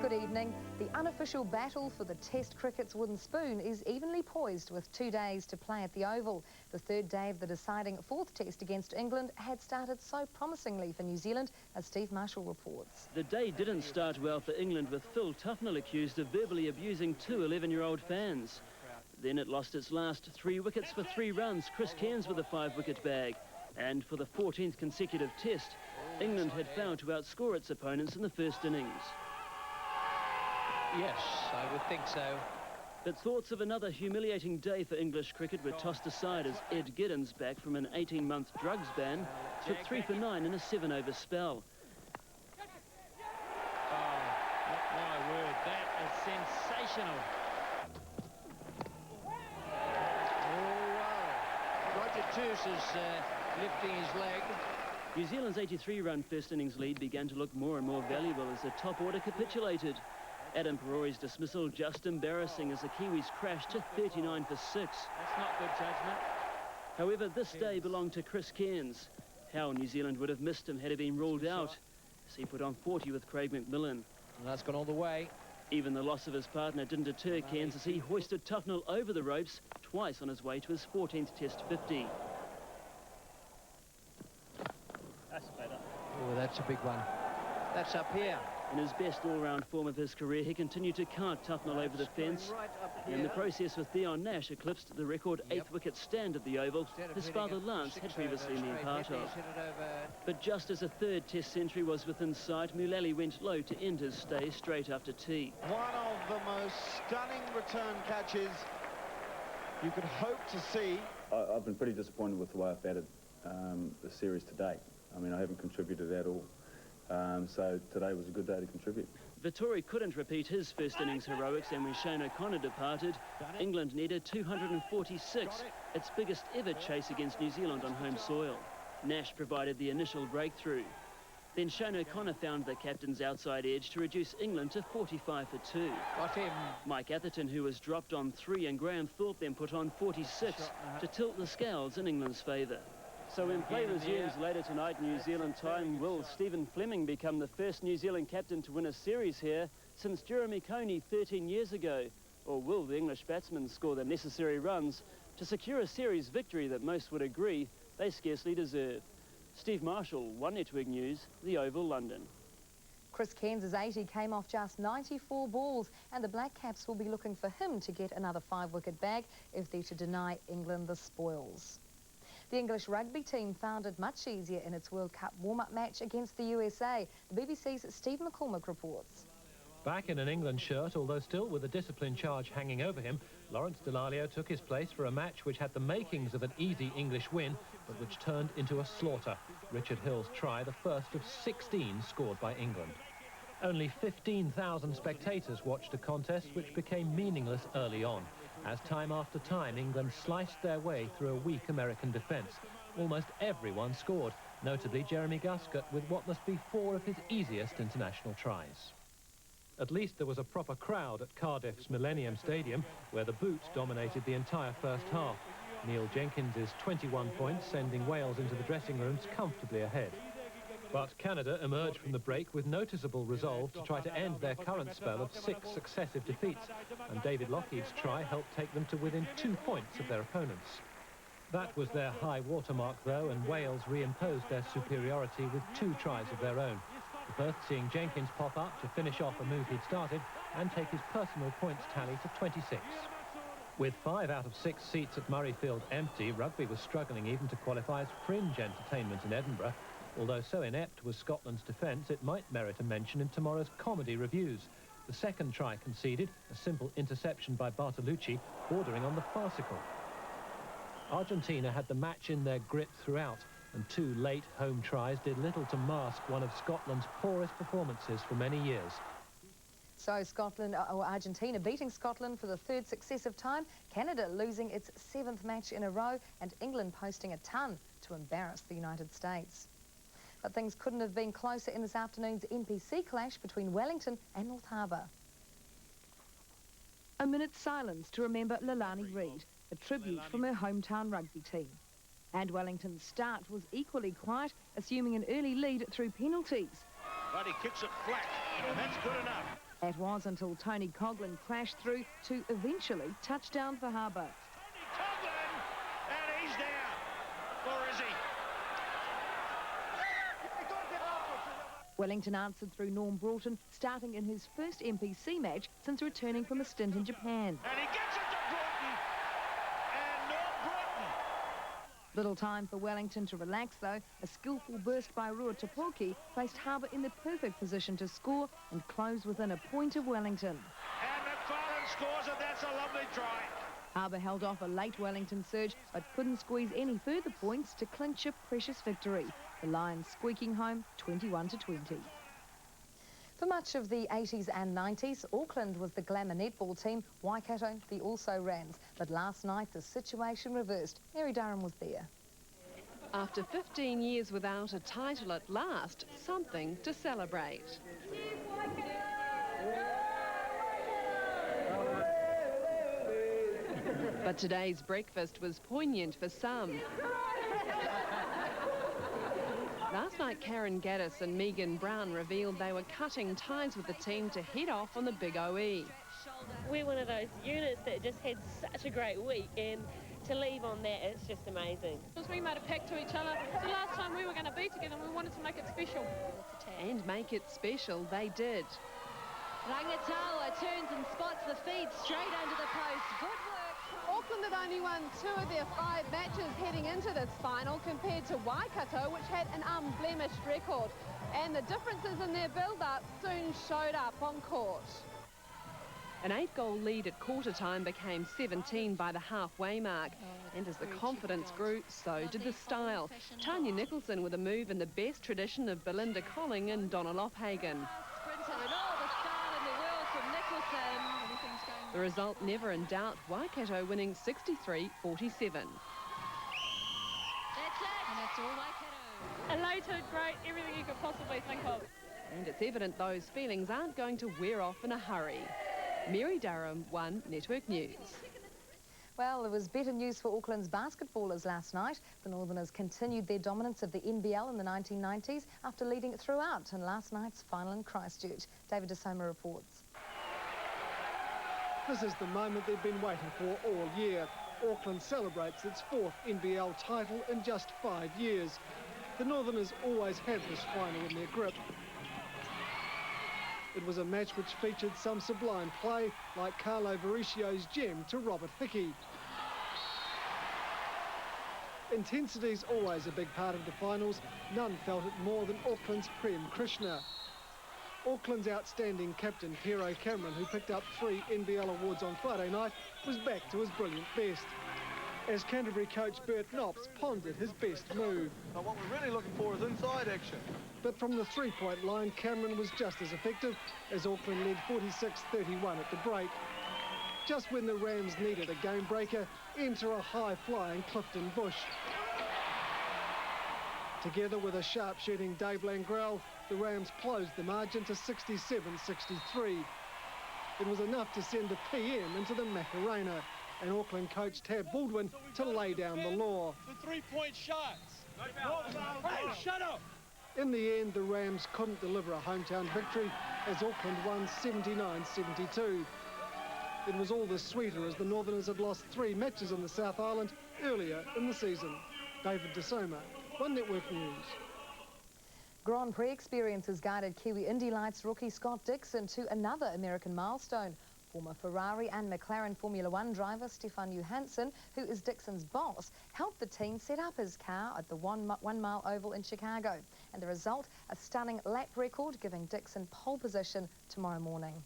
Good evening. The unofficial battle for the Test cricket's wooden spoon is evenly poised with 2 days to play at the Oval. The third day of the deciding fourth Test against England had started so promisingly for New Zealand, as Steve Marshall reports. The day didn't start well for England, with Phil Tufnell accused of verbally abusing two 11-year-old fans. Then it lost its last 3 wickets for 3 runs, Chris Cairns with a 5-wicket bag. And for the 14th consecutive Test, England had failed to outscore its opponents in the first innings. Yes, I would think so. But thoughts of another humiliating day for English cricket were tossed aside as Ed Giddens, back from an 18-month drugs ban, took 3 for 9 in a 7-over spell. Oh, my word, that is sensational. Oh, wow. Roger Toos is lifting his leg. New Zealand's 83-run first innings lead began to look more and more valuable as the top order capitulated. Adam Perori's dismissal just embarrassing as the Kiwis crashed to 39 for 6. That's not good judgment. However, this day belonged to Chris Cairns. How New Zealand would have missed him had he been ruled out, as he put on 40 with Craig McMillan. And that's gone all the way. Even the loss of his partner didn't deter Cairns as he hoisted Tufnell over the ropes twice on his way to his 14th Test 50. That's better. Oh, that's a big one. That's up here. In his best all-round form of his career, he continued to cart Tufnell over the fence. In the process, with Dion Nash eclipsed the record 8th wicket stand at the Oval his father Lance had previously been part of. But just as a third Test century was within sight, Mullally went low to end his stay straight after tea. One of the most stunning return catches you could hope to see. I've been pretty disappointed with the way I've batted the series to date. I mean, I haven't contributed at all. So today was a good day to contribute. Vettori couldn't repeat his first innings heroics, and when Shane O'Connor departed, England needed 246, its biggest ever chase against New Zealand on home soil. Nash provided the initial breakthrough. Then Shane O'Connor found the captain's outside edge to reduce England to 45 for 2. Got him. Mike Atherton, who was dropped on 3, and Graham Thorpe then put on 46 to tilt the scales in England's favour. So when play resumes later tonight, New Zealand time, will Stephen Fleming become the first New Zealand captain to win a series here since Jeremy Coney 13 years ago? Or will the English batsmen score the necessary runs to secure a series victory that most would agree they scarcely deserve? Steve Marshall, One Network News, the Oval, London. Chris Cairns' 80 came off just 94 balls, and the Black Caps will be looking for him to get another 5-wicket bag if they're to deny England the spoils. The English rugby team found it much easier in its World Cup warm-up match against the USA. The BBC's Steve McCormick reports. Back in an England shirt, although still with a discipline charge hanging over him, Lawrence Dallaglio took his place for a match which had the makings of an easy English win, but which turned into a slaughter. Richard Hill's try, the first of 16 scored by England. Only 15,000 spectators watched a contest which became meaningless early on, as time after time England sliced their way through a weak American defence. Almost everyone scored, notably Jeremy Guscott with what must be 4 of his easiest international tries. At least there was a proper crowd at Cardiff's Millennium Stadium, where the boot dominated the entire first half. Neil Jenkins's 21 points sending Wales into the dressing rooms comfortably ahead. But Canada emerged from the break with noticeable resolve to try to end their current spell of 6 successive defeats, and David Lockheed's try helped take them to within 2 points of their opponents. That was their high watermark, though, and Wales reimposed their superiority with 2 tries of their own. The Perth seeing Jenkins pop up to finish off a move he'd started and take his personal points tally to 26. With 5 out of 6 seats at Murrayfield empty, rugby was struggling even to qualify as fringe entertainment in Edinburgh. Although so inept was Scotland's defence, it might merit a mention in tomorrow's comedy reviews. The second try conceded, a simple interception by Bartolucci, bordering on the farcical. Argentina had the match in their grip throughout, and 2 late home tries did little to mask one of Scotland's poorest performances for many years. So Argentina beating Scotland for the 3rd successive time, Canada losing its 7th match in a row, and England posting a ton to embarrass the United States. But things couldn't have been closer in this afternoon's NPC clash between Wellington and North Harbour. A minute's silence to remember Leilani Reid, a tribute from her hometown rugby team. And Wellington's start was equally quiet, assuming an early lead through penalties. But he kicks it flat, and that's good enough. That was until Tony Coughlin crashed through to eventually touchdown for Harbour. Coughlin, and he's down. Or is he? Wellington answered through Norm Broughton, starting in his first NPC match since returning from a stint in Japan. And he gets it to Broughton. And Norm Broughton. Little time for Wellington to relax, though. A skillful burst by Rua Tapoki placed Harbour in the perfect position to score and close within a point of Wellington. And McFarlane scores, and that's a lovely try. Harbour held off a late Wellington surge, but couldn't squeeze any further points to clinch a precious victory. The Lions squeaking home 21-20. For much of the 80s and 90s, Auckland was the glamour netball team, Waikato the also-rans. But last night, the situation reversed. Mary Durham was there. After 15 years without a title at last, something to celebrate. But today's breakfast was poignant for some. Last night, Karen Gaddis and Megan Brown revealed they were cutting ties with the team to head off on the Big OE. We're one of those units that just had such a great week, and to leave on that, it's just amazing. We made a pact to each other. The last time we were going to be together, we wanted to make it special. And make it special, they did. Rangatawa turns and spots the feed straight under the post. Good work. Auckland had only won 2 of their 5 matches heading into this final compared to Waikato, which had an unblemished record. And the differences in their build-up soon showed up on court. An 8-goal lead at quarter-time became 17 by the halfway mark. And as the confidence grew, so did the style. Tanya Nicholson with a move in the best tradition of Belinda Colling and Donna Lophagen. The result never in doubt, Waikato winning 63-47. That's it. And that's all Waikato. Elated, great, everything you could possibly think of. And it's evident those feelings aren't going to wear off in a hurry. Mary Durham, One Network News. Well, there was better news for Auckland's basketballers last night. The Northerners continued their dominance of the NBL in the 1990s after leading it throughout in last night's final in Christchurch. David DeSoma reports. This is the moment they've been waiting for all year. Auckland celebrates its 4th NBL title in just 5 years. The Northerners always had this final in their grip. It was a match which featured some sublime play, like Carlo Varicio's gem to Robert Hickey. Intensity's always a big part of the finals. None felt it more than Auckland's Prem Krishna. Auckland's outstanding captain, Pero Cameron, who picked up 3 NBL awards on Friday night, was back to his brilliant best. As Canterbury coach Bert Knops pondered his best move. But what we're really looking for is inside action. But from the 3-point line, Cameron was just as effective as Auckland led 46-31 at the break. Just when the Rams needed a game breaker, enter a high-flying Clifton Bush. Together with a sharp-shooting Dave Langrell, the Rams closed the margin to 67-63. It was enough to send the PM into the Macarena, and Auckland coach Tab Baldwin to lay down the law. The 3-point shots. Hey, shut up! In the end, the Rams couldn't deliver a hometown victory as Auckland won 79-72. It was all the sweeter as the Northerners had lost 3 matches in the South Island earlier in the season. David DeSoma, One Network News. Grand Prix experiences guided Kiwi Indy Lights rookie Scott Dixon to another American milestone. Former Ferrari and McLaren Formula One driver Stefan Johansson, who is Dixon's boss, helped the team set up his car at the one Mile Oval in Chicago. And the result, a stunning lap record, giving Dixon pole position tomorrow morning.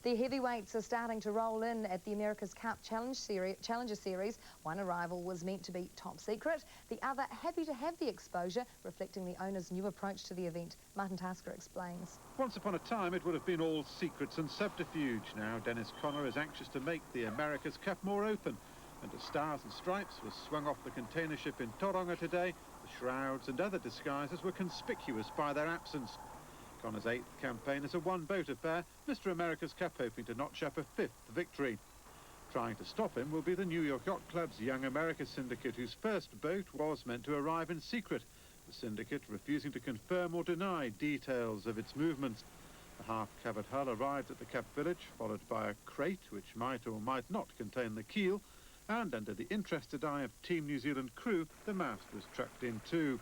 The heavyweights are starting to roll in at the America's Cup Challenger Series. One arrival was meant to be top secret, the other happy to have the exposure, reflecting the owner's new approach to the event. Martin Tasker explains. Once upon a time it would have been all secrets and subterfuge. Now Dennis Conner is anxious to make the America's Cup more open. And as Stars and Stripes was swung off the container ship in Tauranga today, the shrouds and other disguises were conspicuous by their absence. Connor's 8th campaign as a one-boat affair, Mr. America's Cup hoping to notch up a 5th victory. Trying to stop him will be the New York Yacht Club's Young America Syndicate, whose first boat was meant to arrive in secret, the syndicate refusing to confirm or deny details of its movements. The half-covered hull arrived at the Cap Village, followed by a crate which might or might not contain the keel, and under the interested eye of Team New Zealand crew, the mast was trucked in too.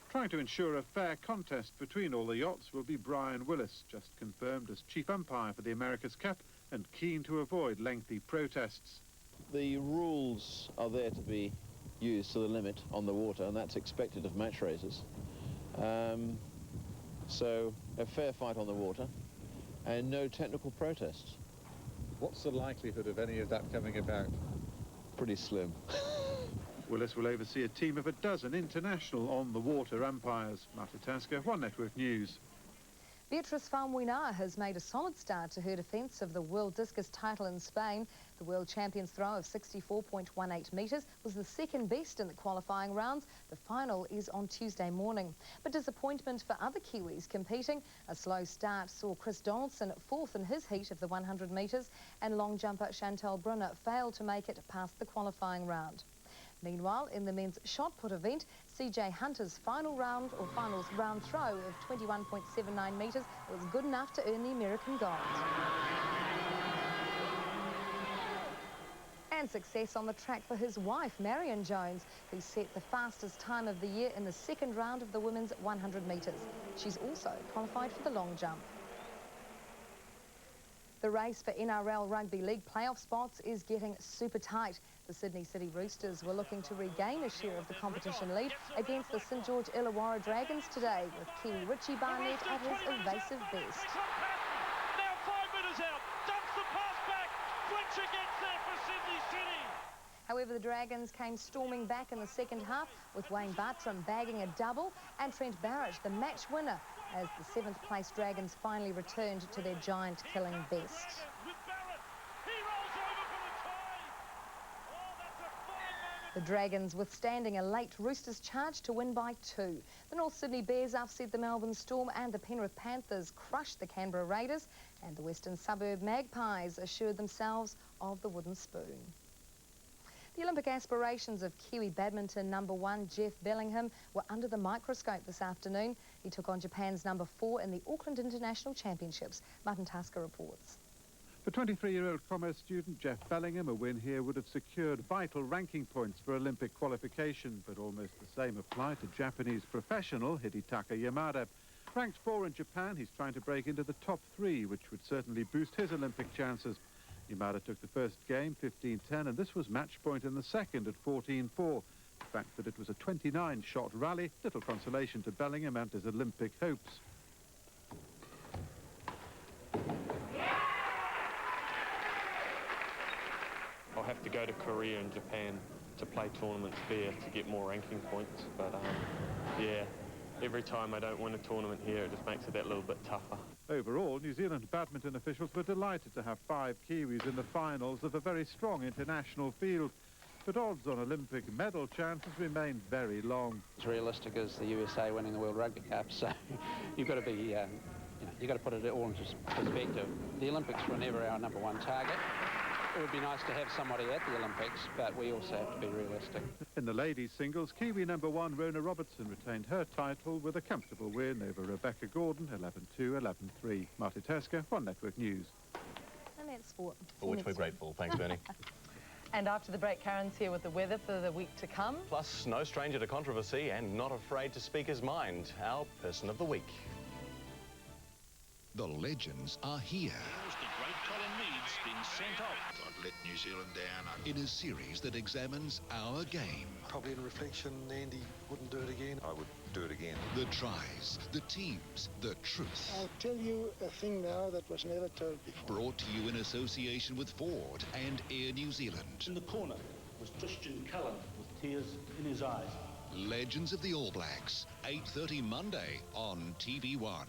Trying to ensure a fair contest between all the yachts will be Brian Willis, just confirmed as chief umpire for the America's Cup and keen to avoid lengthy protests. The rules are there to be used to the limit on the water, and that's expected of match races. So a fair fight on the water and no technical protests. What's the likelihood of any of that coming about? Pretty slim. Willis will oversee a team of a dozen international on-the-water umpires. Marta Tasker, One Network News. Beatriz Famuina has made a solid start to her defence of the World Discus title in Spain. The World Champions throw of 64.18 metres was the second best in the qualifying rounds. The final is on Tuesday morning. But disappointment for other Kiwis competing. A slow start saw Chris Donaldson fourth in his heat of the 100 metres, and long jumper Chantal Brunner failed to make it past the qualifying round. Meanwhile, in the men's shot put event, CJ Hunter's finals round throw of 21.79 metres was good enough to earn the American gold. And success on the track for his wife, Marion Jones, who set the fastest time of the year in the second round of the women's 100 metres. She's also qualified for the long jump. The race for NRL Rugby League playoff spots is getting super tight. The Sydney City Roosters were looking to regain a share of the competition lead against the St George Illawarra Dragons today, with Kiwi Richie Barnett at his evasive best. Now 5 metres out, dumps the pass back, Fletcher gets there for Sydney City. However, the Dragons came storming back in the second half, with Wayne Bartram bagging a double and Trent Barrett the match winner, as the 7th place Dragons finally returned to their giant-killing best. The Dragons withstanding a late Roosters charge to win by 2. The North Sydney Bears upset the Melbourne Storm, and the Penrith Panthers crushed the Canberra Raiders, and the Western Suburb Magpies assured themselves of the wooden spoon. The Olympic aspirations of Kiwi badminton #1 Jeff Bellingham were under the microscope this afternoon. He took on Japan's #4 in the Auckland International Championships. Martin Tasker reports. For 23-year-old commerce student Jeff Bellingham, a win here would have secured vital ranking points for Olympic qualification, but almost the same apply to Japanese professional Hidetaka Yamada. Ranked 4 in Japan, he's trying to break into the top 3, which would certainly boost his Olympic chances. Yamada took the first game 15-10, and this was match point in the second at 14-4. The fact that it was a 29-shot rally, little consolation to Bellingham and his Olympic hopes. I'll have to go to Korea and Japan to play tournaments there to get more ranking points, but yeah, every time I don't win a tournament here, it just makes it that little bit tougher. Overall, New Zealand badminton officials were delighted to have 5 Kiwis in the finals of a very strong international field, but odds on Olympic medal chances remain very long. As realistic as the USA winning the World Rugby Cup, so you've got to be, you've got to put it all into perspective. The Olympics were never our #1 target. It would be nice to have somebody at the Olympics, but we also have to be realistic. In the ladies' singles, Kiwi #1 Rona Robertson retained her title with a comfortable win over Rebecca Gordon, 11-2, 11-3. Marty Tasker, One Network News. And that's sport. For which we're grateful. Thanks, Bernie. And after the break, Karen's here with the weather for the week to come. Plus, no stranger to controversy and not afraid to speak his mind, our Person of the Week. The legends are here. The great Colin Meads being sent off. I've let New Zealand down. In a series that examines our game. Probably in reflection, Andy wouldn't do it again. I would do it again. The tries, the teams, the truth. I'll tell you a thing now that was never told before. Brought to you in association with Ford and Air New Zealand. In the corner was Christian Cullen with tears in his eyes. Legends of the All Blacks, 8:30 Monday on TV1.